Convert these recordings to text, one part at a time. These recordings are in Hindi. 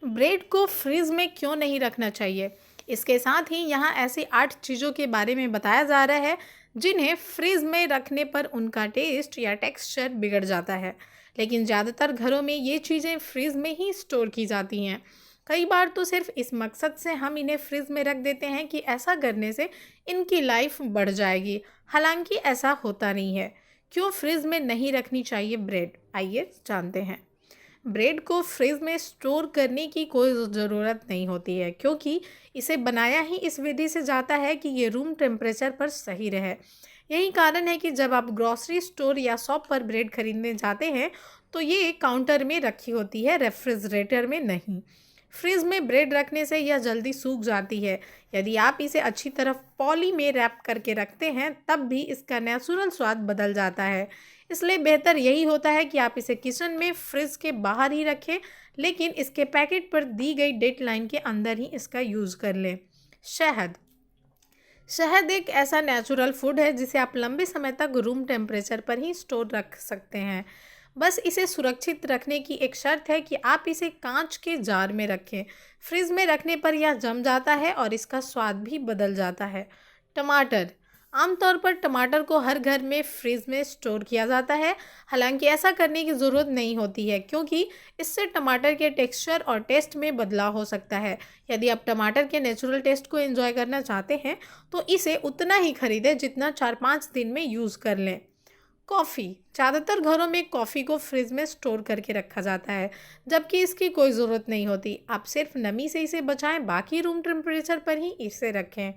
ब्रेड को फ्रीज में क्यों नहीं रखना चाहिए? इसके साथ ही यहाँ ऐसी 8 चीज़ों के बारे में बताया जा रहा है जिन्हें फ्रीज में रखने पर उनका टेस्ट या टेक्सचर बिगड़ जाता है। लेकिन ज़्यादातर घरों में ये चीज़ें फ्रीज में ही स्टोर की जाती हैं। कई बार तो सिर्फ इस मकसद से हम इन्हें फ्रीज में रख देते हैं कि ऐसा करने से इनकी लाइफ बढ़ जाएगी। हालांकि ऐसा होता नहीं है। क्यों फ्रीज में नहीं रखनी चाहिए ब्रेड? आइए जानते हैं। ब्रेड को फ्रिज में स्टोर करने की कोई ज़रूरत नहीं होती है, क्योंकि इसे बनाया ही इस विधि से जाता है कि ये रूम टेम्परेचर पर सही रहे। यही कारण है कि जब आप ग्रॉसरी स्टोर या शॉप पर ब्रेड खरीदने जाते हैं तो ये काउंटर में रखी होती है, रेफ्रिजरेटर में नहीं। फ्रिज में ब्रेड रखने से यह जल्दी सूख जाती है। यदि आप इसे अच्छी तरह पॉली में रैप करके रखते हैं तब भी इसका नेचुरल स्वाद बदल जाता है। इसलिए बेहतर यही होता है कि आप इसे किचन में फ्रिज के बाहर ही रखें, लेकिन इसके पैकेट पर दी गई डेडलाइन के अंदर ही इसका यूज़ कर लें। शहद। शहद एक ऐसा नेचुरल फूड है जिसे आप लंबे समय तक रूम टेम्परेचर पर ही स्टोर रख सकते हैं। बस इसे सुरक्षित रखने की एक शर्त है कि आप इसे कांच के जार में रखें। फ्रिज में रखने पर यह जम जाता है और इसका स्वाद भी बदल जाता है। टमाटर। आमतौर पर टमाटर को हर घर में फ्रिज में स्टोर किया जाता है। हालांकि ऐसा करने की ज़रूरत नहीं होती है, क्योंकि इससे टमाटर के टेक्सचर और टेस्ट में बदलाव हो सकता है। यदि आप टमाटर के नेचुरल टेस्ट को एंजॉय करना चाहते हैं तो इसे उतना ही खरीदें जितना 4-5 दिन में यूज़ कर लें। कॉफ़ी। ज़्यादातर घरों में कॉफ़ी को फ्रिज में स्टोर करके रखा जाता है, जबकि इसकी कोई ज़रूरत नहीं होती। आप सिर्फ नमी से इसे बचाएं, बाकी रूम टेम्परेचर पर ही इसे रखें।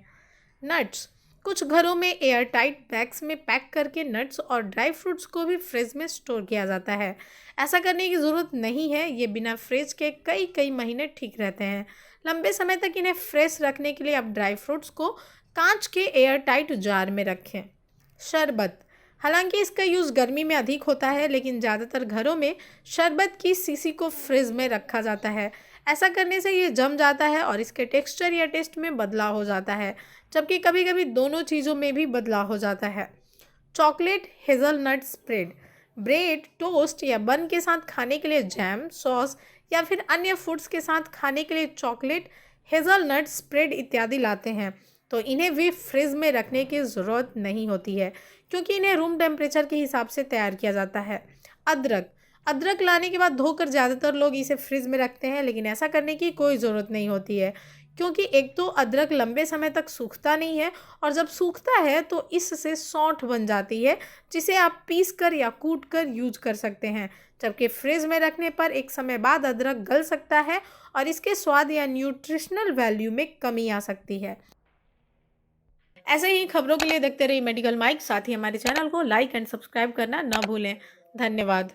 नट्स। कुछ घरों में एयर टाइट बैग्स में पैक करके नट्स और ड्राई फ्रूट्स को भी फ्रिज में स्टोर किया जाता है। ऐसा करने की ज़रूरत नहीं है, ये बिना फ्रिज के कई कई महीने ठीक रहते हैं। लंबे समय तक इन्हें फ्रेश रखने के लिए आप ड्राई फ्रूट्स को कांच के एयर टाइट जार में रखें। शरबत। हालांकि इसका यूज़ गर्मी में अधिक होता है, लेकिन ज़्यादातर घरों में शरबत की शीशी को फ्रिज में रखा जाता है। ऐसा करने से ये जम जाता है और इसके टेक्सचर या टेस्ट में बदलाव हो जाता है, जबकि कभी कभी दोनों चीज़ों में भी बदलाव हो जाता है। Chocolate hazelnut spread. Bread, toast या बन के साथ खाने के लिए जैम, सॉस या फिर अन्य फूड्स के साथ खाने के लिए चॉकलेट, हेज़लनट स्प्रेड इत्यादि लाते हैं, तो इन्हें भी फ्रिज में रखने की ज़रूरत नहीं होती है, क्योंकि इन्हें रूम टेम्परेचर के हिसाब से तैयार किया जाता है। अदरक। अदरक लाने के बाद धोकर ज़्यादातर लोग इसे फ्रिज में रखते हैं, लेकिन ऐसा करने की कोई ज़रूरत नहीं होती है, क्योंकि एक तो अदरक लंबे समय तक सूखता नहीं है, और जब सूखता है तो इससे सौंठ बन जाती है, जिसे आप पीस कर या कूट कर यूज कर सकते हैं। जबकि फ्रिज में रखने पर एक समय बाद अदरक गल सकता है और इसके स्वाद या न्यूट्रिशनल वैल्यू में कमी आ सकती है। ऐसे ही खबरों के लिए देखते रहिए मेडिकल माइक। साथ ही हमारे चैनल को लाइक एंड सब्सक्राइब करना ना भूलें। धन्यवाद।